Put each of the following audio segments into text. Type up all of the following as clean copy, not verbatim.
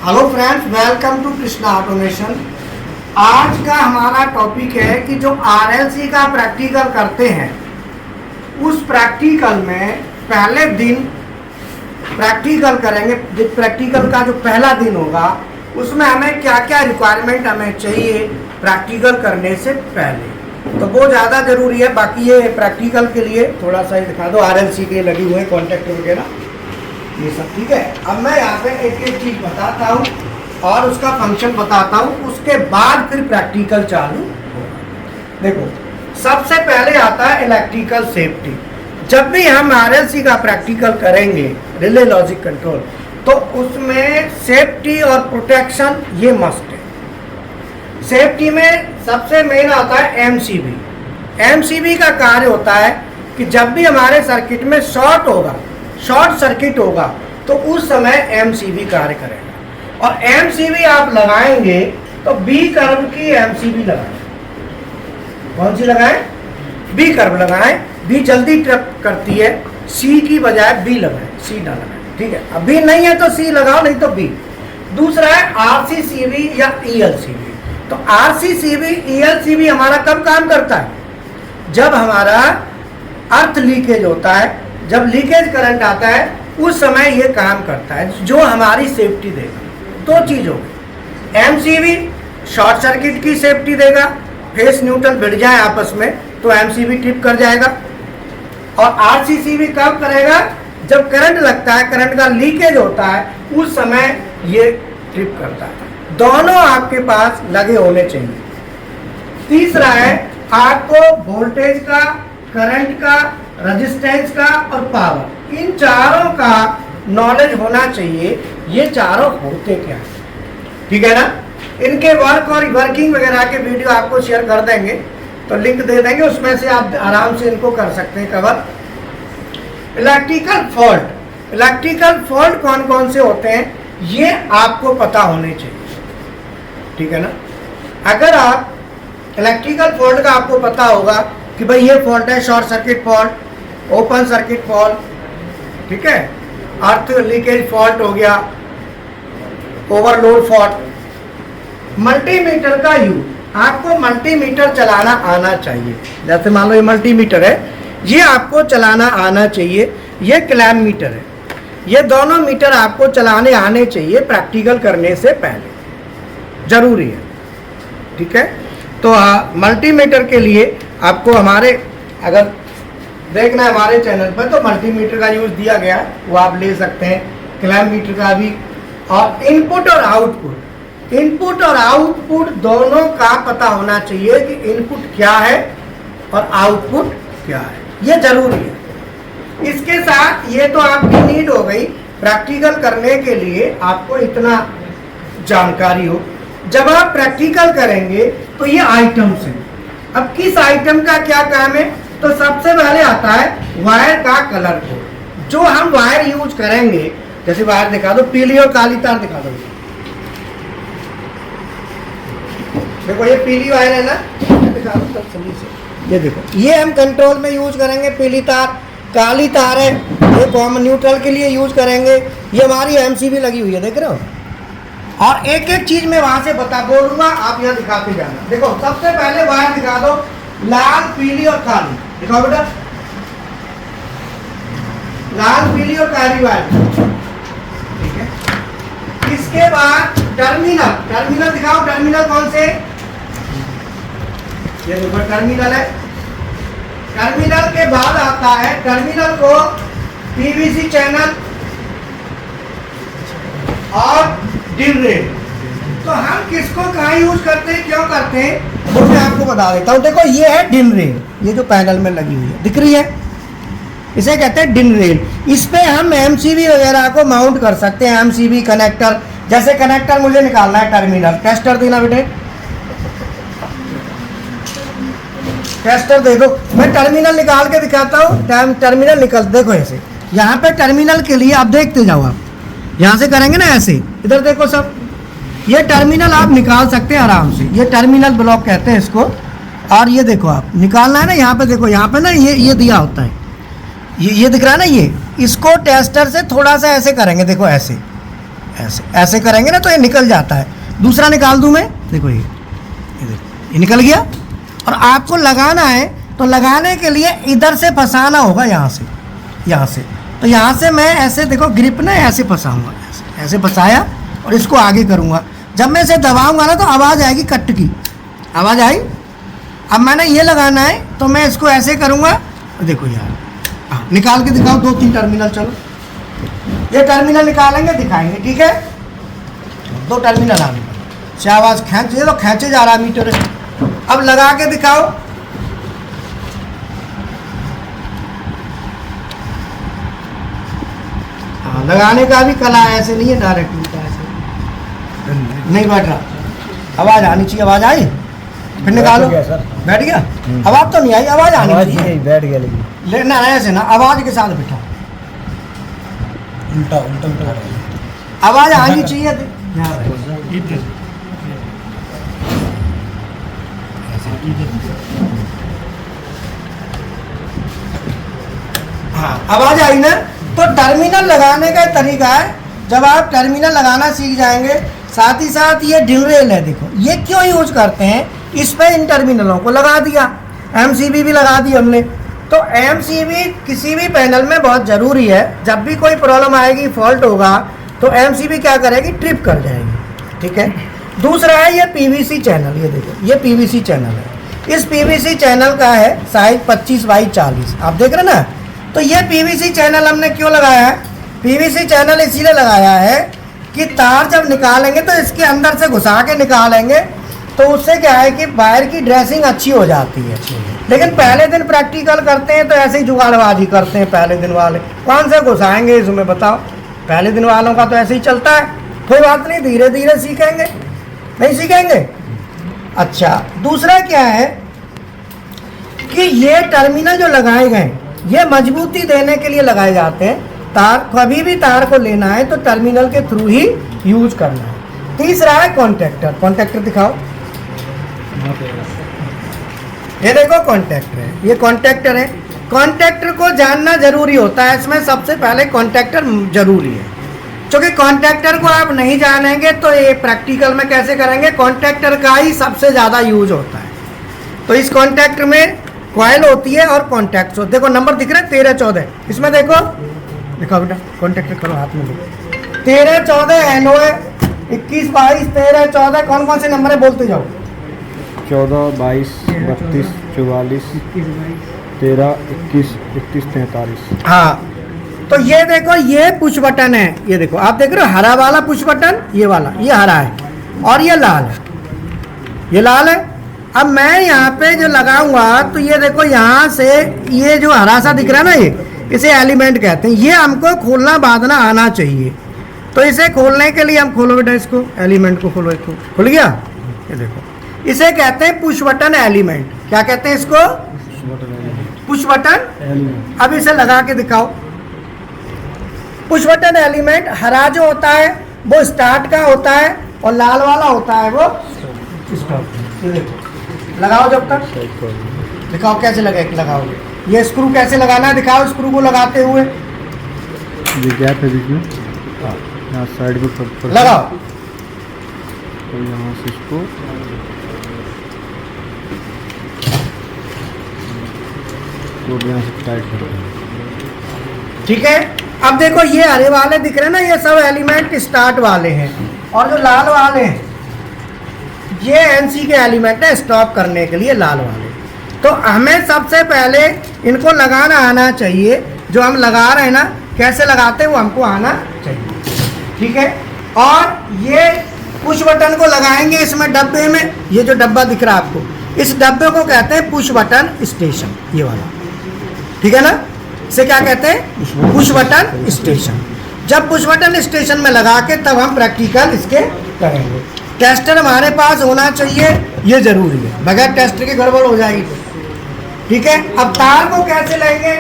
Hello friends, welcome to Krishna automation. आज का हमारा टॉपिक है कि जो आरएलसी का प्रैक्टिकल करते हैं उस प्रैक्टिकल में पहले दिन प्रैक्टिकल करेंगे। प्रैक्टिकल का जो पहला दिन होगा उसमें हमें क्या क्या रिक्वायरमेंट हमें चाहिए प्रैक्टिकल करने से पहले, तो वो ज़्यादा ज़रूरी है। बाकी ये प्रैक्टिकल के लिए थोड़ा सा दिखा दो, आरएलसी के लगे हुए कॉन्टैक्ट वगैरह ये सब, ठीक है। अब मैं यहाँ पे एक एक चीज़ बताता हूँ और उसका फंक्शन बताता हूँ, उसके बाद फिर प्रैक्टिकल चालू होगा। देखो, सबसे पहले आता है इलेक्ट्रिकल सेफ्टी। जब भी हम आरएलसी का प्रैक्टिकल करेंगे रिले लॉजिक कंट्रोल, तो उसमें सेफ्टी और प्रोटेक्शन ये मस्ट है। सेफ्टी में सबसे मेन आता है एमसीबी। एमसीबी का कार्य होता है कि जब भी हमारे सर्किट में शॉर्ट सर्किट होगा तो उस समय एमसीबी कार्य करेगा। और एमसीबी आप लगाएंगे तो बी कर्व की एमसीबी लगाएं। कौन सी लगाएं? बी कर्व लगाएं। बी जल्दी ट्रैप करती है, सी की बजाय बी लगाएं, सी ना लगाएं, ठीक है। अब बी नहीं है तो सी लगाओ, नहीं तो बी। दूसरा है आरसीसीबी या ईएलसीबी। तो आरसीसीबी ईएलसीबी हमारा कब काम करता है? जब हमारा अर्थ लीकेज होता है, जब लीकेज करंट आता है उस समय ये काम करता है, जो हमारी सेफ्टी देगा। दो चीज होगी, एमसीबी शॉर्ट सर्किट की सेफ्टी देगा, फेस न्यूट्रल भिड़ जाए आपस में तो एमसीबी ट्रिप कर जाएगा। और आरसीसीबी कब करेगा? जब करंट लगता है, करंट का लीकेज होता है, उस समय ये ट्रिप करता है। दोनों आपके पास लगे होने चाहिए। तीसरा है, आपको वोल्टेज का, करंट का, रेजिस्टेंस का और पावर, इन चारों का नॉलेज होना चाहिए। ये चारों होते क्या है, ठीक है ना। इनके वर्क और वर्किंग वगैरह के वीडियो आपको शेयर कर देंगे, तो लिंक दे देंगे, उसमें से आप आराम से इनको कर सकते हैं कवर। इलेक्ट्रिकल फॉल्ट कौन कौन से होते हैं ये आपको पता होने चाहिए, ठीक है ना। अगर आप इलेक्ट्रिकल फॉल्ट का आपको पता होगा कि भाई ये फॉल्ट है, short circuit fault, open circuit fault, ठीक है, अर्थ लीकेज फॉल्ट हो गया, ओवरलोड फॉल्ट। मल्टीमीटर का यूज, आपको मल्टीमीटर चलाना आना चाहिए। जैसे मान लो ये मल्टीमीटर है, ये आपको चलाना आना चाहिए। ये क्लैम्प मीटर है, ये दोनों मीटर आपको चलाने आने चाहिए प्रैक्टिकल करने से पहले, जरूरी है, ठीक है। तो मल्टीमीटर के लिए आपको हमारे अगर देखना है हमारे चैनल पर, तो मल्टीमीटर का यूज दिया गया है, वो आप ले सकते हैं। क्लैम्प मीटर का भी। और इनपुट और आउटपुट दोनों का पता होना चाहिए कि इनपुट क्या है और आउटपुट क्या है, ये जरूरी है। इसके साथ ये तो आपकी नीड हो गई प्रैक्टिकल करने के लिए, आपको इतना जानकारी हो। जब आप प्रैक्टिकल करेंगे तो ये आइटम्स हैं। अब किस आइटम का क्या काम है? तो सबसे पहले आता है वायर का कलर कोड। जो हम वायर यूज करेंगे, जैसे वायर दिखा दो, पीली और काली तार दिखा दो। देखो ये पीली वायर है ना, दिखा दो तब सही से। ये देखो, ये हम कंट्रोल में यूज करेंगे पीली तार। काली तार है, ये कॉमन न्यूट्रल के लिए यूज करेंगे। ये हमारी एमसीबी लगी हुई है, देख रहे हो। और एक एक चीज मैं वहां से बता बोलूंगा, आप यहाँ दिखाते जाना। देखो, सबसे पहले वायर दिखा दो, लाल, पीली और काली दिखाओ बेटा। लाल, पीली और काली वायर, ठीक है। इसके बाद टर्मिनल दिखाओ। टर्मिनल कौन से? ये देखो टर्मिनल है। टर्मिनल के बाद आता है, टर्मिनल को पीवीसी चैनल और डिम रेल। तो हम किसको कहाँ यूज करते हैं, क्यों करते हैं, वो मैं आपको बता देता हूँ। देखो, ये है डिम रेल, ये जो पैनल में लगी हुई है, दिख रही है, इसे कहते हैं डिम रेल। इस पे हम एमसीबी वगैरह को माउंट कर सकते हैं। एमसीबी कनेक्टर, जैसे कनेक्टर मुझे निकालना है टर्मिनल, टेस्टर देना बेटे, टेस्टर दे दो। मैं टर्मिनल निकाल के दिखाता हूँ। टर्मिनल निकल, देखो ऐसे, यहाँ पे टर्मिनल के लिए आप देखते जाओ। आप यहाँ से करेंगे ना ऐसे, इधर देखो सब, ये टर्मिनल आप निकाल सकते हैं आराम से। ये टर्मिनल ब्लॉक कहते हैं इसको। और ये देखो, आप निकालना है ना, यहाँ पे देखो, यहाँ पे ना ये दिया होता है, ये दिख रहा है ना, ये इसको टेस्टर से थोड़ा सा ऐसे करेंगे, देखो ऐसे ऐसे ऐसे करेंगे ना तो ये निकल जाता है। दूसरा निकाल दूं मैं, देखो ये देखो ये निकल गया। और आपको लगाना है तो लगाने के लिए इधर से फंसाना होगा, यहाँ से। तो यहाँ से मैं ऐसे देखो ग्रिप ना ऐसे फंसाऊंगा, ऐसे फंसाया और इसको आगे करूँगा। जब मैं इसे दबाऊंगा ना तो आवाज़ आएगी, कट की आवाज़ आई। अब मैंने ये लगाना है तो मैं इसको ऐसे करूँगा, देखो यार हाँ निकाल के दिखाओ 2-3 टर्मिनल। चलो ये टर्मिनल निकालेंगे, दिखाएंगे, ठीक है। 2 टर्मिनल आने से आवाज़ खींच दे तो खींचे जा रहा मीटर। अब लगा के दिखाओ। हाँ लगाने का भी कला है, ऐसे नहीं है डायरेक्ट मिलता, ऐसे नहीं बैठ रहा। आवाज़ आनी चाहिए, आवाज़ आई फिर निकालो। बैठ गया, आवाज़ तो नहीं आई, आवाज़ आनी चाहिए। बैठ गया लेकिन लेना ऐसे ना, आवाज़ के साथ बिठा, उल्टा उल्टा उल्टा आवाज़ आनी चाहिए। हाँ आवाज़ आई ना। तो टर्मिनल लगाने का तरीका है, जब आप टर्मिनल लगाना सीख जाएंगे, साथ ही साथ ये ड्यूरेल है, देखो ये क्यों यूज करते हैं, इस पे इन टर्मिनलों को लगा दिया। एमसीबी भी लगा दी हमने। तो एमसीबी किसी भी पैनल में बहुत ज़रूरी है। जब भी कोई प्रॉब्लम आएगी, फॉल्ट होगा तो एमसीबी क्या करेगी, ट्रिप कर जाएगी, ठीक है। दूसरा है ये पीवीसी चैनल, ये देखो ये पीवीसी चैनल है। इस पीवीसी चैनल का है साइज 25x40, आप देख रहे ना। तो ये पीवीसी चैनल हमने क्यों लगाया है, पीवीसी चैनल इसीलिए लगाया है कि तार जब निकालेंगे तो इसके अंदर से घुसा के निकालेंगे, तो उससे क्या है कि वायर की ड्रेसिंग अच्छी हो जाती है। लेकिन पहले दिन प्रैक्टिकल करते हैं तो ऐसे ही जुगाड़बाजी करते हैं पहले दिन वाले, कौन से घुसाएंगे इसमें बताओ। पहले दिन वालों का तो ऐसे ही चलता है। कोई बात नहीं, धीरे धीरे सीखेंगे, नहीं सीखेंगे। अच्छा दूसरा क्या है कि ये टर्मिनल जो लगाए गए ये मजबूती देने के लिए लगाए जाते हैं। तार, कभी भी तार को लेना है तो टर्मिनल के थ्रू ही यूज करना है। तीसरा है कॉन्टैक्टर। कॉन्टैक्टर दिखाओ, ये देखो कॉन्टैक्टर है, ये कॉन्टैक्टर है। कॉन्टैक्टर को जानना जरूरी होता है, इसमें सबसे पहले कॉन्टैक्टर जरूरी है। क्योंकि कॉन्टैक्टर को आप नहीं जानेंगे तो ये प्रैक्टिकल में कैसे करेंगे। कॉन्टैक्टर का ही सबसे ज़्यादा यूज होता है। तो इस कॉन्टैक्टर में कॉइल होती है और कॉन्टैक्ट होते। देखो नंबर दिख रहा है 13-14, इसमें देखो दिखाओ बेटा, कॉन्टैक्टर करो हाथ में, 13-14 एनो है, 21-22 13-14 कौन कौन से नंबर है बोलते जाओ। 14, 22, 32, 44, 13, 21, 43। हाँ तो ये देखो ये पुश बटन है, ये देखो आप देख रहे हो हरा वाला पुश बटन, ये वाला ये हरा है और ये लाल है, ये लाल है। अब मैं यहाँ पे जो लगाऊंगा तो ये देखो यहाँ से ये जो हरा सा दिख रहा है ना, ये इसे एलिमेंट कहते हैं। ये हमको खोलना बांधना आना चाहिए। तो इसे खोलने के लिए हम, खोलो बेटा इसको, एलिमेंट को खोलो, इसको खुल गया। ये देखो इसे कहते हैं पुश बटन एलिमेंट। क्या कहते हैं इसको, पुश बटन। अब इसे लगा के दिखाओ। पुश बटन एलिमेंट हरा जो होता है वो स्टार्ट का होता है और लाल वाला होता है वो स्टॉप। ये देखो लगाओ, जब तक दिखाओ कैसे लगाओगे। ये स्क्रू कैसे लगाना है दिखाओ, स्क्रू को लगाते हुए। ये गैप है बीच में, यहाँ साइड में लगाओ। तो यहाँ से इसको यहाँ से टाइट कर दो, ठीक है। अब देखो ये हरे वाले दिख रहे हैं ना, ये सब एलिमेंट स्टार्ट वाले हैं और जो लाल वाले हैं ये एनसी के एलिमेंट है स्टॉप करने के लिए, लाल वाले। तो हमें सबसे पहले इनको लगाना आना चाहिए। जो हम लगा रहे हैं ना, कैसे लगाते हैं वो हमको आना चाहिए, ठीक है। और ये पुश बटन को लगाएंगे इसमें डब्बे में, ये जो डब्बा दिख रहा है आपको, इस डब्बे को कहते हैं पुश बटन स्टेशन, ये वाला, ठीक है ना। इसे क्या कहते हैं, पुश बटन स्टेशन। जब पुश बटन स्टेशन में लगा के तब हम प्रैक्टिकल इसके करेंगे। टेस्टर हमारे पास होना चाहिए, ये जरूरी है, बगैर टेस्टर के गड़बड़ हो जाएगी, ठीक है। अब तार को कैसे लेंगे,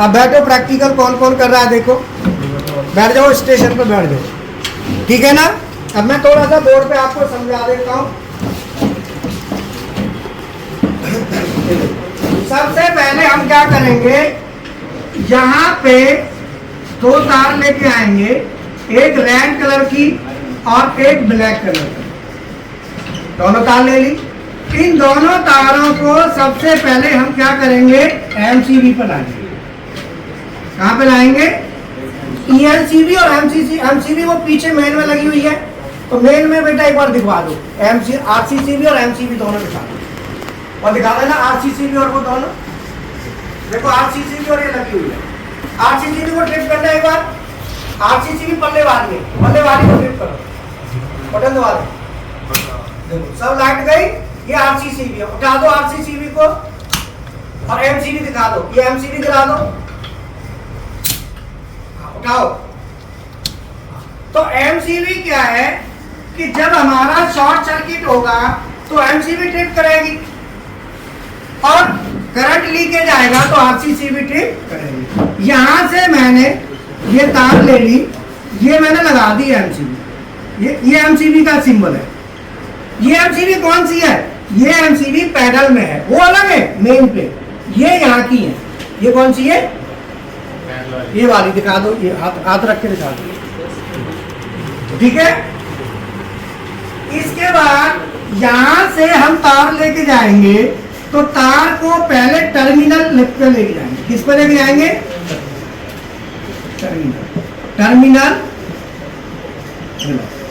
अब बैठो, प्रैक्टिकल कौन कौन कर रहा है देखो, बैठ जाओ स्टेशन पर बैठ जाओ, ठीक है ना। अब मैं थोड़ा सा बोर्ड पे आपको समझा देता हूँ। सबसे पहले हम क्या करेंगे, यहाँ पे 2 तार लेके आएंगे, एक रेड कलर की और एक ब्लैक कलर की, दोनों तार ले ली। इन दोनों तारों को सबसे पहले हम क्या करेंगे, एमसीबी पर लाएंगे। कहाँ पे लाएंगे, ईएलसीबी और एमसीसी। एमसीबी वो पीछे मेन में लगी हुई है, तो मेन में बेटा एक बार दिखवा दो, आरसीसीबी और एमसीबी दोनों दिखा दो, और दिखा देना आरसीसीबी और वो दोनों। देखो आरसीसीबी और ये लगी हुई है, आरसीसीबी को ट्रिप करना है एक बार। आरसीसीबी पल्ले वाली है, पल्ले वाली को ट्रिप करो, बटन दबा दो। देखो सब लाइट गई, ये आरसीसीबी है। उठा दो आरसीसीबी को और एमसीबी दिखा दो, ये एमसीबी दिखा दो, उठाओ। तो एमसीबी क्या है कि जब हमारा शॉर्ट सर्किट होगा तो एमसीबी ट्रिप करेगी, और करंट लीकेज आएगा तो आरसीसीबी ट्रिप करेगी। यहां से मैंने ये तार ले ली, ये मैंने लगा दी एमसीबी, ये एमसीबी का सिंबल है। ये एमसीबी कौन सी है, ये एमसीबी पैडल में है, वो अलग है मेन पे, ये यहाँ की है। ये कौन सी है, ये वाली दिखा दो, ये हाथ रख के दिखा दो, ठीक है। इसके बाद यहां से हम तार लेके जाएंगे, तो तार को पहले टर्मिनल पे लेके जाएंगे। किस पे लेके जाएंगे, टर्मिनल,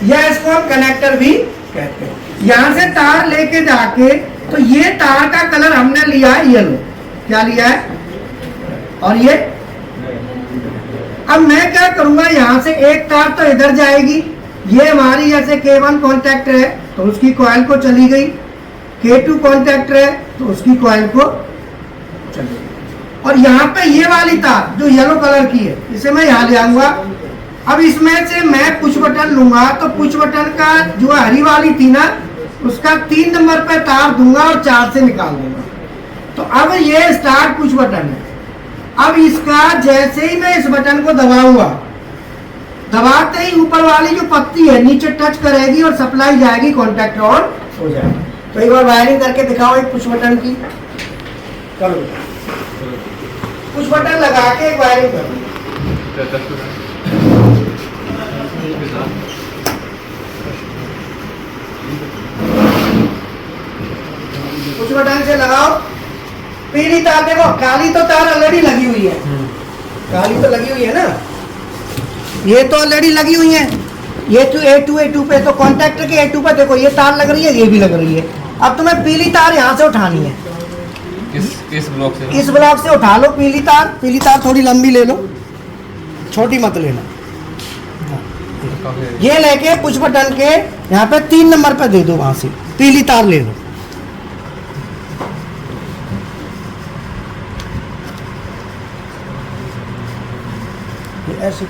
या इसको हम कनेक्टर भी कहते हैं। यहां से तार लेके जाके, तो ये तार का कलर हमने लिया है येलो, क्या लिया है, और ये अब मैं क्या करूंगा, यहां से एक तार तो इधर जाएगी, ये हमारी जैसे K1 कॉन्टैक्ट है तो उसकी कॉइल को चली गई, K2 कॉन्टैक्ट है तो उसकी कॉइल को चली गई, और यहाँ पे ये वाली तार जो येलो कलर की है, इसे मैं यहाँ ले आऊंगा। अब इसमें से मैं पुश बटन लूंगा, तो पुश बटन का जो हरी वाली थी ना, उसका 3 नंबर पे तार दूंगा और 4 से निकाल दूंगा। तो अब ये स्टार्ट पुश बटन है। अब इसका जैसे ही मैं इस बटन को दबाऊंगा, दबाते ही ऊपर वाली जो पत्ती है नीचे टच करेगी और सप्लाई जाएगी, कॉन्टैक्ट ऑन हो जाएगा। तो एक बार वायरिंग करके दिखाओ एक पुश बटन की, करो पुश बटन लगा के एक वायरिंग करो। पुश बटन से लगाओ, पीली तार देखो, काली तो तार ऑलरेडी लगी हुई है, काली तो लगी हुई है ना, ये तो ऑलरेडी लगी हुई है, ये तो A2 पे, तो कॉन्टैक्टर के A2 पे देखो ये तार लग रही है, ये भी लग रही है। अब तुम्हें पीली तार यहाँ से उठानी है, इस ब्लॉक से, इस ब्लॉक से उठा लो पीली तार थोड़ी लंबी ले लो, छोटी मत लेना। ये लेके पुश बटन के यहाँ पे 3 नंबर पे दे दो, वहां से पीली तार ले लो। ऐसे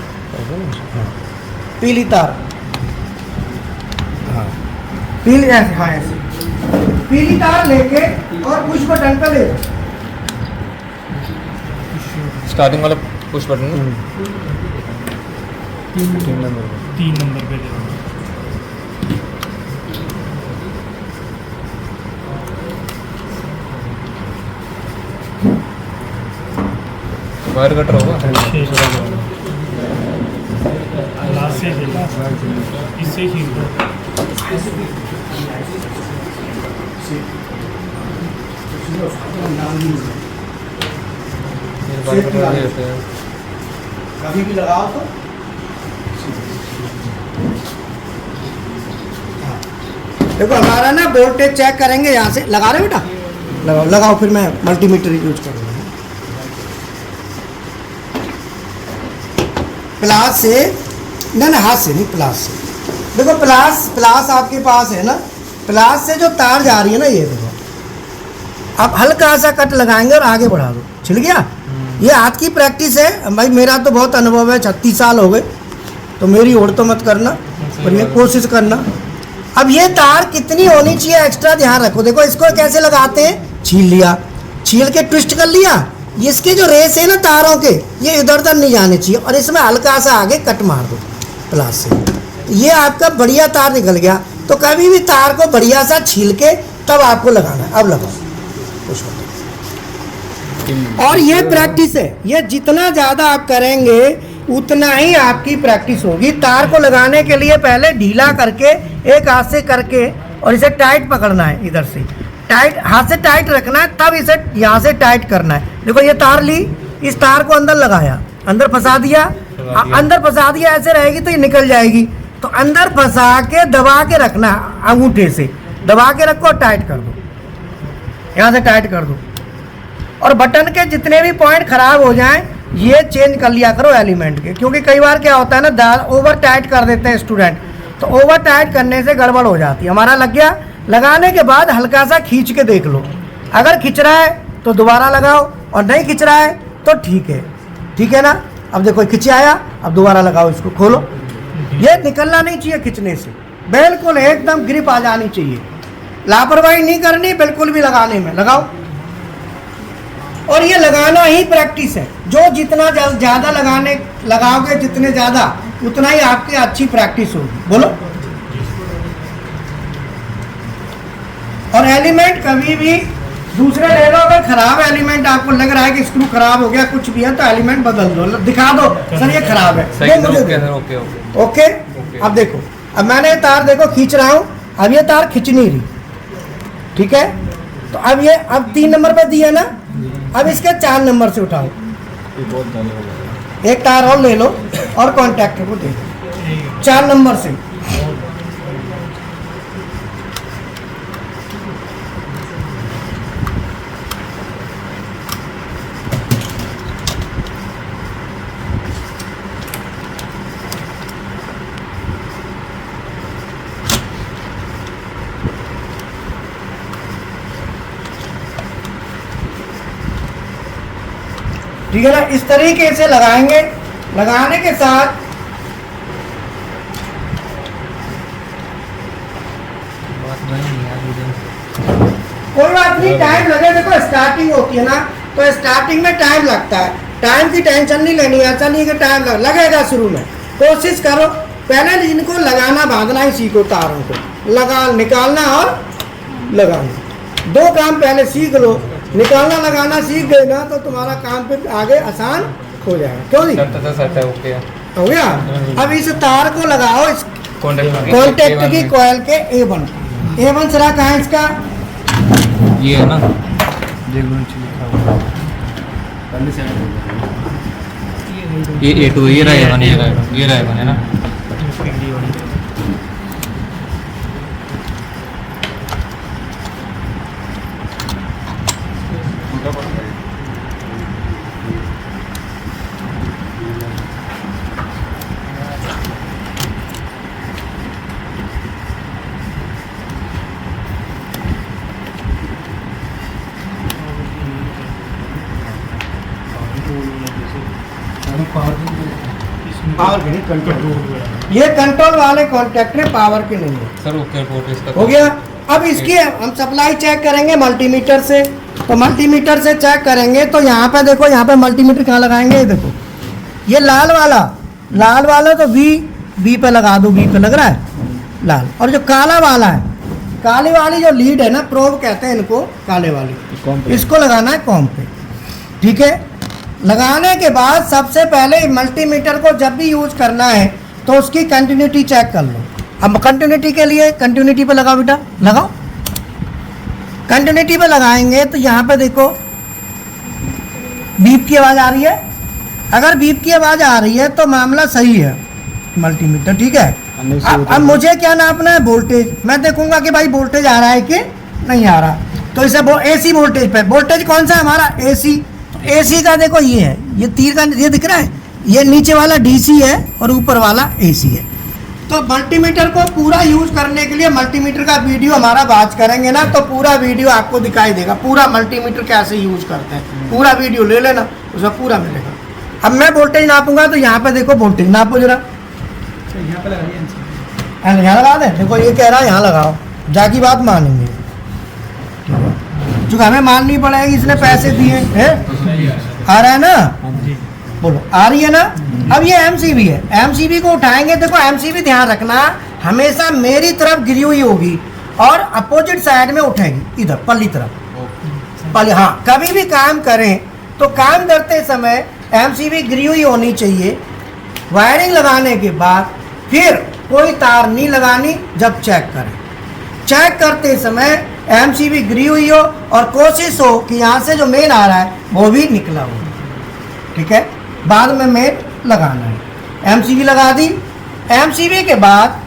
पीली तार, हाँ पीली, ऐसे, हाँ ऐसे पीली तार लेके और पुश बटन पे ले लो। स्टार्टिंग वाला पुश बटन 3 नंबर पे वायर कटर होगा, इससे ही वायर कटर नहीं रहते हैं। कभी भी लगाओ तो देखो हमारा ना वोल्टेज चेक करेंगे, यहाँ से लगा रहे बेटा, लगाओ, फिर मैं मल्टीमीटर यूज करूँगा। प्लास से ना हाथ से नहीं, प्लास से देखो, प्लास आपके पास है ना, प्लास से जो तार जा रही है ना, ये देखो आप हल्का सा कट लगाएंगे और आगे बढ़ा दो, छिल गया। ये हाथ की प्रैक्टिस है भाई, मेरा तो बहुत अनुभव है, 36 साल हो गए, तो मेरी ओर तो मत करना, पर ये कोशिश करना। अब ये तार कितनी होनी चाहिए एक्स्ट्रा ध्यान रखो। देखो इसको कैसे लगाते हैं, छील लिया, छील के ट्विस्ट कर लिया, इसके जो रेस है ना तारों के, ये इधर उधर नहीं जाने चाहिए, और इसमें हल्का सा आगे कट मार दो प्लास से, ये आपका बढ़िया तार निकल गया। तो कभी भी तार को बढ़िया सा छील के तब आपको लगाना है। अब लगाओ, और ये प्रैक्टिस है, ये जितना ज़्यादा आप करेंगे उतना ही आपकी प्रैक्टिस होगी। तार को लगाने के लिए पहले ढीला करके एक हाथ से करके और इसे टाइट पकड़ना है, इधर से टाइट, हाथ से टाइट रखना है, तब इसे यहाँ से टाइट करना है। देखो ये तार ली, इस तार को अंदर लगाया, अंदर फंसा दिया, अंदर फंसा दिया, ऐसे रहेगी तो ये निकल जाएगी। तो अंदर फंसा के दबा के रखना है, अंगूठे से दबा के रखो और टाइट कर दो, यहाँ से टाइट कर दो। और बटन के जितने भी पॉइंट खराब हो जाएं ये चेंज कर लिया करो एलिमेंट के, क्योंकि कई बार क्या होता है ना, ओवर टाइट कर देते हैं स्टूडेंट, तो ओवर टाइट करने से गड़बड़ हो जाती है। हमारा लग गया, लगाने के बाद हल्का सा खींच के देख लो, अगर खिंच रहा है तो दोबारा लगाओ और नहीं खिंच रहा है तो ठीक है ना। अब देखो खिंच आया, अब दोबारा लगाओ, इसको खोलो, ये निकलना नहीं चाहिए खिंचने से, बिल्कुल एकदम ग्रिप आ जानी चाहिए, लापरवाही नहीं करनी बिल्कुल भी, लगाने में लगाओ। और ये लगाना ही प्रैक्टिस है, जो जितना ज़्यादा लगाओगे जितने ज़्यादा, उतना ही आपकी अच्छी प्रैक्टिस होगी। बोलो। और एलिमेंट कभी भी दूसरे ले लो, अगर खराब एलिमेंट आपको लग रहा है कि स्क्रू खराब हो गया, कुछ भी है, तो एलिमेंट बदल दो, दिखा दो सर ये खराब है, वो मुझे दो। ओके। अब देखो, अब मैंने तार देखो खींच रहा हूँ, अब ये तार खींच नहीं रही, ठीक है। तो अब ये, अब 3 नंबर पर दिया ना, अब इसके 4 नंबर से उठाओ, एक तार और ले लो और कॉन्टैक्टर को दे दो 4 नंबर से। ठीक है ना, इस तरीके से लगाएंगे। लगाने के साथ कोई बात नहीं, टाइम लगे, देखो स्टार्टिंग होती है ना, तो स्टार्टिंग में टाइम लगता है, टाइम की टेंशन नहीं लेनी, ऐसा नहीं कि टाइम लगेगा। शुरू में कोशिश करो, पहले इनको लगाना बांधना ही सीखो, तारों को लगा निकालना और लगाना, 2 काम पहले सीख लो। निकालना लगाना सीख गए ना तो तुम्हारा काम फिर आगे आसान हो जाएगा। क्यों नहीं हो गया। अब इस तार को लगाओ इस कॉन्टेक्ट की कॉइल के A1 सरा कहाँ है इसका, ये है ना, ये A2, ये रहेगा, ये रहेगा है ना। पावर के नहीं, कंट्रोल, ये कंट्रोल वाले कॉन्टैक्ट में, पावर के नहीं है सर। ओके, हो गया। अब इसकी हम सप्लाई चेक करेंगे मल्टीमीटर से, तो मल्टीमीटर से चेक करेंगे तो यहाँ पे देखो, यहाँ पे मल्टीमीटर कहाँ लगाएंगे, ये देखो, ये लाल वाला तो बी पे लगा दो, बी पे लग रहा है लाल। और जो काला वाला है, काली वाली जो लीड है ना, प्रोब कहते हैं इनको, काले वाली, इसको लगाना है कॉम पे, ठीक है। लगाने के बाद सबसे पहले मल्टीमीटर को जब भी यूज करना है तो उसकी कंटिन्यूटी चेक कर लो। अब कंटिन्यूटी के लिए कंटिन्यूटी पे लगाओ बेटा, लगाओ। कंटिन्यूटी पे लगाएंगे तो यहाँ पे देखो बीप की आवाज़ आ रही है, अगर बीप की आवाज़ आ रही है तो मामला सही है मल्टीमीटर, ठीक है। अब मुझे क्या नापना है, वोल्टेज। मैं देखूंगा कि भाई वोल्टेज आ रहा है कि नहीं आ रहा, तो इसे AC वोल्टेज पे, वोल्टेज कौन सा है हमारा, AC। AC का देखो ये है, ये तीर का ये दिख रहा है, ये नीचे वाला DC है और ऊपर वाला AC है। तो मल्टीमीटर को पूरा यूज करने के लिए मल्टीमीटर का वीडियो हमारा बात करेंगे ना, तो पूरा वीडियो आपको दिखाई देगा, पूरा मल्टीमीटर कैसे यूज करते हैं, पूरा वीडियो ले लेना, उसमें पूरा मिलेगा। अब मैं वोल्टेज नापूंगा तो यहाँ पे देखो वोल्टेज नापो जरा, यहाँ लगा दे। देखो ये कह रहा है यहाँ लगाओ, जाकी बात मानेंगे, जो हमें माननी पड़ेगी, इसने पैसे दिए हैं। आ रहा है ना, बोलो आ रही है ना। अब ये MCB है, MCB को उठाएंगे, देखो MCB ध्यान रखना हमेशा मेरी तरफ गिरी हुई होगी और अपोजिट साइड में उठेगी, इधर पल्ली तरफ, पल्ली। हाँ, कभी भी काम करें तो काम करते समय MCB गिरी हुई होनी चाहिए, वायरिंग लगाने के बाद फिर कोई तार नहीं लगानी जब चेक करें। चेक करते समय एमसीबी गिरी हुई हो और कोशिश हो कि यहाँ से जो मेन आ रहा है वो भी निकला हो, ठीक है। बाद में मेन लगाना है। एमसीबी लगा दी। एमसीबी के बाद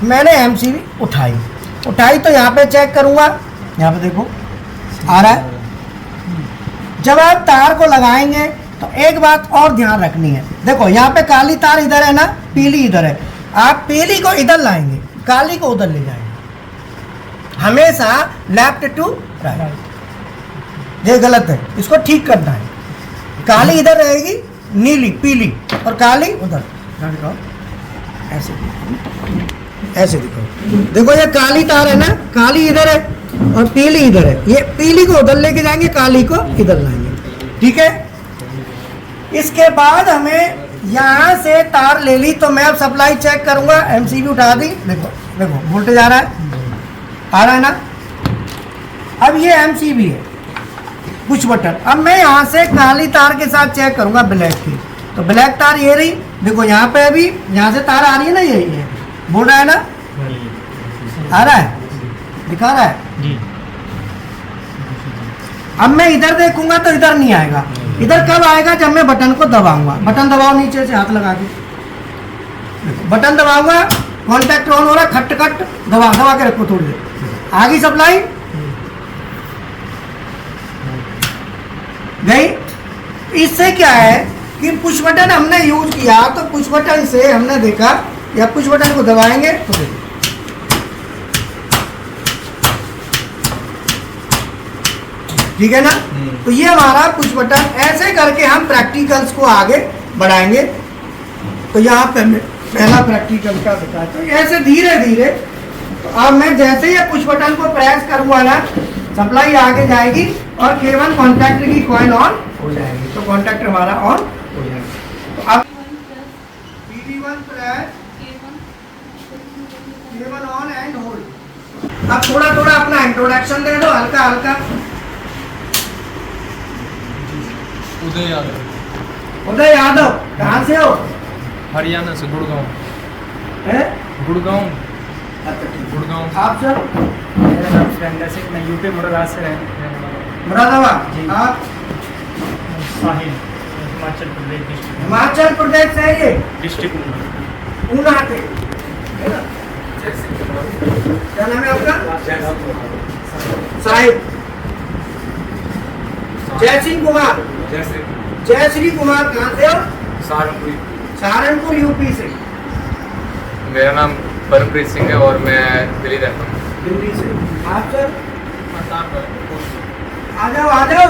मैंने एमसीबी उठाई तो यहाँ पे चेक करूँगा, यहाँ पे देखो आ रहा है। जब आप तार को लगाएंगे तो एक बात और ध्यान रखनी है, देखो यहाँ पे काली तार इधर है ना, पीली इधर है। आप पीली को इधर लाएंगे, काली को उधर ले जाएंगे, हमेशा लेफ्ट टू राइट। ये गलत है, इसको ठीक करना है। काली इधर रहेगी, नीली पीली, और काली उधर। ऐसे ऐसे दिखाओ, देखो ये काली तार है ना, काली इधर है और पीली इधर है। ये पीली को उधर लेके जाएंगे, काली को इधर लाएंगे, ठीक है। इसके बाद हमें यहाँ से तार ले ली तो मैं अब सप्लाई चेक करूँगा। एमसीबी उठा दी, देखो देखो वोल्टेज आ रहा है ना। अब ये एमसीबी है, कुछ बटन। अब मैं यहाँ से काली तार के साथ चेक करूँगा ब्लैक की, तो ब्लैक तार ये रही, देखो यहाँ पे अभी यहाँ से तार आ रही है ना, यही है, बोल रहा है ना, आ रहा है, दिखा रहा है। अब मैं इधर देखूंगा तो इधर नहीं आएगा। इधर कब आएगा? जब मैं बटन को दबाऊंगा। बटन दबाओ नीचे से हाथ लगा के, बटन दबाऊंगा, कॉन्टैक्ट ऑन हो रहा है, खट खट दबा के रखो थोड़ी देर। आ गई सप्लाई, गई। इससे क्या है कि पुश बटन हमने यूज किया, तो पुश बटन से हमने देखा या पुश बटन को दबाएंगे तो देखो ठीक है ना। तो ये हमारा पुश बटन। ऐसे करके हम प्रैक्टिकल्स को आगे बढ़ाएंगे। तो यहाँ पे पहला प्रैक्टिकल का बताते हैं, ऐसे धीरे धीरे। तो अब मैं जैसे ही पुश बटन को प्रेस करूँगा ना, सप्लाई आगे जाएगी और केवल कॉन्टैक्टर की कॉइल ऑन हो जाएगी। तो कॉन्टैक्टर हमारा ऑन हो जाएगा। तो अब PD1 press, K1 on and hold. अब थोड़ा थोड़ा अपना इंट्रोडक्शन दे दो, हल्का हल्का। उदय यादव। उदय यादव, कहाँ से हो? हरियाणा से, गुड़गांव। है गुड़गांव। अच्छा ठीक। गुड़गांव। आप सर? मेरा नाम सुरेंद्र सिंह, मैं यूपी मुरादाबाद से रहने वाला मुरादाबाद। जी। आप? हूँ। साहिल, हिमाचल प्रदेश डिस्ट्रिक्ट। हिमाचल प्रदेश से ये डिस्ट्रिक्ट ऊना के, है ना? क्या नाम है आपका? साहिब जय सिंह कुमार। जय श्री कुमार, कहाँ से हो? सहारनपुर यूपी से। मेरा नाम परमप्रीत सिंह है और मैं दिल्ली रहता हूँ। दिल्ली से। आप सर? आ जाओ आ जाओ।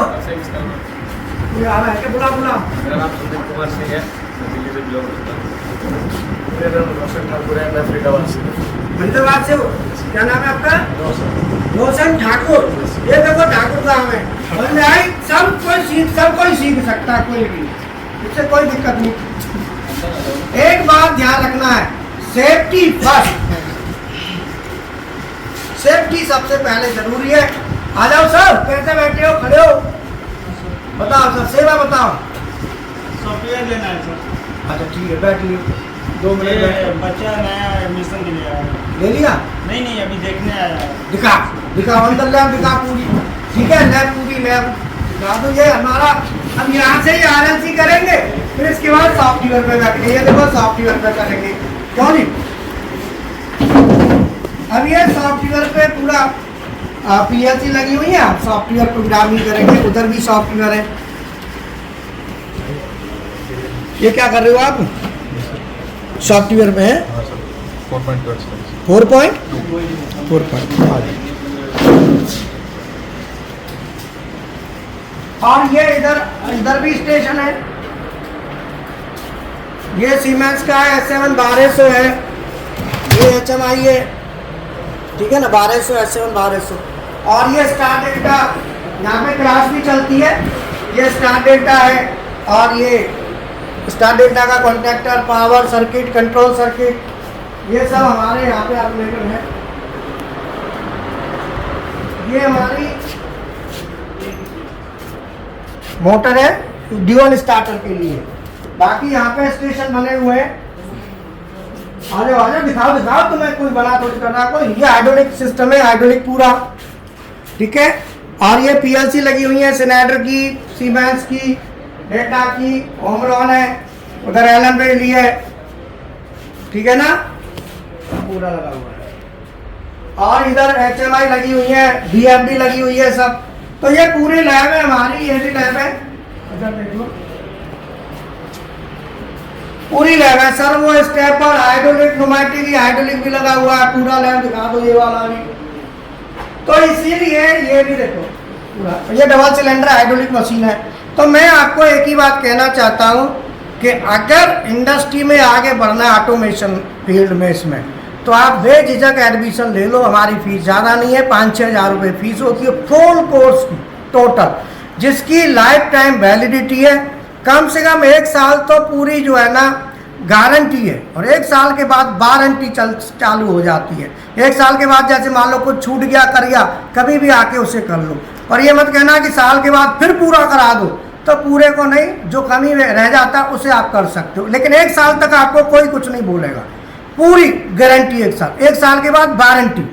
कोई आ रहा है क्या? बुला बुला। मेरा नाम सुदीप कुमार सिंह है, मैं दिल्ली से बिलोंग करता हूँ। मेरा नाम रोशन ठाकुर है, मैं फरीदाबाद से। फरीदाबाद से हो? क्या नाम है आपका? रोशन ठाकुर। ये देखो ठाकुर गाँव है। सब कोई सीख सकता है, कोई भी, इससे कोई दिक्कत नहीं। एक बात ध्यान रखना है, सेफ्टी फर्स्ट। सेफ्टी सबसे पहले जरूरी है। आ जाओ सर, कैसे बैठे हो, खड़े हो? बताओ सर, सेवा बताओ। सॉफ्टवेयर लेना है सर। अच्छा ठीक है, बैठ लियो, 2 मिनट बैठ। बच्चा नया एडमिशन के लिए आया है। ले लिया? नहीं अभी देखने आया है। दिखा दिखा अंदर लैब दिखा पूरी, ठीक है, लैब पूरी लैब दिखा दो। ये हमारा, अब यहाँ से ही RLC करेंगे, फिर इसके बाद सॉफ्टवेयर पे बैठेंगे। ये देखो सॉफ्टवेयर पे करेंगे, क्यों नहीं? अब ये सॉफ्टवेयर पे पूरा PLC लगी हुई है, आप सॉफ्टवेयर प्रोग्रामिंग करेंगे। उधर भी सॉफ्टवेयर है। ये क्या कर रहे हो आप? सॉफ्टवेयर में है 4.4. और ये इधर भी स्टेशन है। ये सीमेंस का है, S7 1200 है। ये HMI है, ठीक है ना, 1200 S7 1200। और ये स्टार डेल्टा, यहाँ पे क्लास भी चलती है। ये स्टार डेल्टा है और ये स्टार डेल्टा का contactor, power circuit, control circuit, ये सब हमारे यहाँ पे अवेलेबल है। ये हमारी मोटर है ड्यूअल स्टार्टर के लिए। बाकी यहाँ पे स्टेशन बने हुए हैं। आ जाओ दिखाओ तुम्हें कोई बना थोड़ी करना कोई। ये हाइड्रोलिक सिस्टम है, हाइड्रोलिक पूरा, ठीक है। और ये पीएलसी लगी हुई है, सिनेडर की, सीमेंस की, डेटा की, ओमरॉन है, उधर एलन बेली है, ठीक है ना, पूरा लगा हुआ है। और इधर HMI लगी हुई है, BFD लगी हुई है सब। तो ये पूरी लैब है हमारी, ये भी लैब है, इधर देख लो, पूरी लैब है सर। वो स्टेपर, हाइड्रोलिक, न्यूमेटिक, हाइड्रोलिक भी लगा हुआ है, पूरा लैब दिखा दो ये वाला भी। तो इसीलिए ये भी देखो पूरा, ये डबल सिलेंडर हाइड्रोलिक मशीन है। तो मैं आपको एक ही बात कहना चाहता हूँ कि अगर इंडस्ट्री में आगे बढ़ना है ऑटोमेशन फील्ड में इसमें, तो आप बेझिझक एडमिशन ले लो। हमारी फीस ज़्यादा नहीं है, 5-6 हज़ार रुपये फीस होती है फुल कोर्स की टोटल, जिसकी लाइफ टाइम वैलिडिटी है। कम से कम 1 साल तो पूरी जो है ना गारंटी है, और 1 साल के बाद वारंटी चालू हो जाती है। 1 साल के बाद जैसे मान लो कुछ छूट गया कर गया, कभी भी आके उसे कर लो। और ये मत कहना कि साल के बाद फिर पूरा करा दो, तो पूरे को नहीं, जो कमी रह जाता है उसे आप कर सकते हो, लेकिन 1 साल तक आपको कोई कुछ नहीं बोलेगा, पूरी गारंटी 1 साल, 1 साल के बाद वारंटी,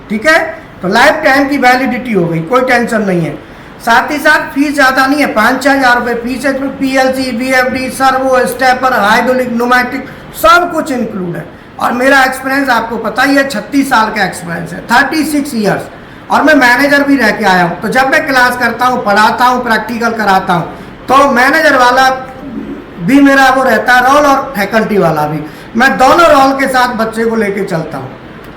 ठीक है। तो लाइफ टाइम की वैलिडिटी हो गई, कोई टेंशन नहीं है। साथ ही साथ फीस ज़्यादा नहीं है, 5-6 हज़ार रुपये फीस है। इसमें PLC, BFD, servo, stepper, hydraulic, pneumatic सब कुछ इंक्लूड है। और मेरा एक्सपीरियंस आपको पता ही है, 36 साल का एक्सपीरियंस है, 36 ईयर्स। और मैं मैनेजर भी रह के आया हूँ। तो जब मैं क्लास करता हूँ, पढ़ाता हूँ, प्रैक्टिकल कराता हूँ, तो मैनेजर वाला भी मेरा वो रहता है रोल, और फैकल्टी वाला भी। मैं दोनों रोल के साथ बच्चे को लेके चलता हूँ।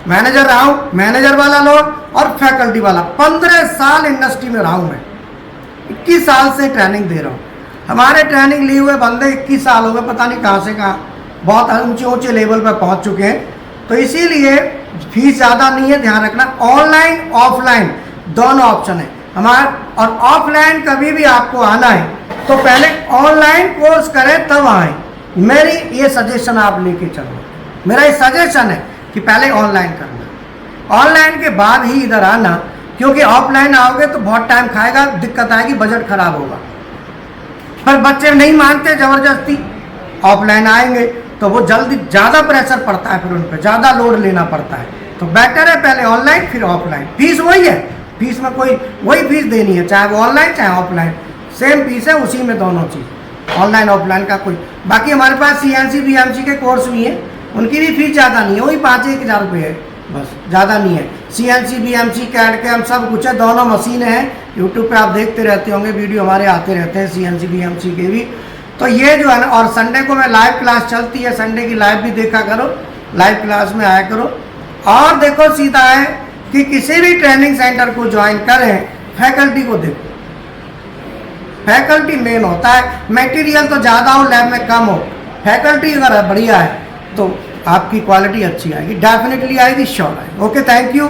मैनेजर रहा हूँ, मैनेजर वाला रोल और फैकल्टी वाला। 15 साल इंडस्ट्री में रहा हूँ मैं, 21 साल से ट्रेनिंग दे रहा हूँ। हमारे ट्रेनिंग लिए हुए बंदे 21 साल हो गए, पता नहीं कहाँ से कहाँ, बहुत ऊंचे लेवल पर पहुँच चुके हैं। तो इसीलिए फीस ज़्यादा नहीं है, ध्यान रखना। ऑनलाइन ऑफलाइन दोनों ऑप्शन है हमारे। और ऑफलाइन कभी भी आपको आना है तो पहले ऑनलाइन कोर्स करें तब आए। मेरी ये सजेशन आप लेके चलो, मेरा ये सजेशन है कि पहले ऑनलाइन करना, ऑनलाइन के बाद ही इधर आना, क्योंकि ऑफलाइन आओगे तो बहुत टाइम खाएगा, दिक्कत आएगी, बजट खराब होगा। पर बच्चे नहीं मानते, ज़बरदस्ती ऑफलाइन आएंगे तो वो जल्दी ज़्यादा प्रेशर पड़ता है, फिर उन पर ज़्यादा लोड लेना पड़ता है। तो बेटर है पहले ऑनलाइन फिर ऑफलाइन। फीस वही है, फीस में कोई वही फीस देनी है, चाहे वो ऑनलाइन चाहे ऑफलाइन, सेम फीस है, उसी में दोनों चीज़, ऑनलाइन ऑफलाइन का कोई। बाकी हमारे पास CNC BMC के कोर्स भी हैं, उनकी भी फीस ज़्यादा नहीं है, वही 5-1 हज़ार रुपये है बस, ज़्यादा नहीं है। CNC BMC CAD CAM सब कुछ है, दोनों मशीनें हैं। यूट्यूब पे आप देखते रहते होंगे, वीडियो हमारे आते रहते हैं CNC BMC के भी। तो ये जो है ना, और संडे को मैं लाइव क्लास चलती है, संडे की लाइव भी देखा करो, लाइव क्लास में आया करो। और देखो सीधा है कि किसी भी ट्रेनिंग सेंटर को ज्वाइन करें, फैकल्टी को देखो, फैकल्टी मेन होता है। मटेरियल तो ज़्यादा हो, लैब में कम हो, फैकल्टी अगर बढ़िया है तो आपकी क्वालिटी अच्छी आएगी, डेफिनेटली आएगी, श्योर आएगी। Okay, thank you.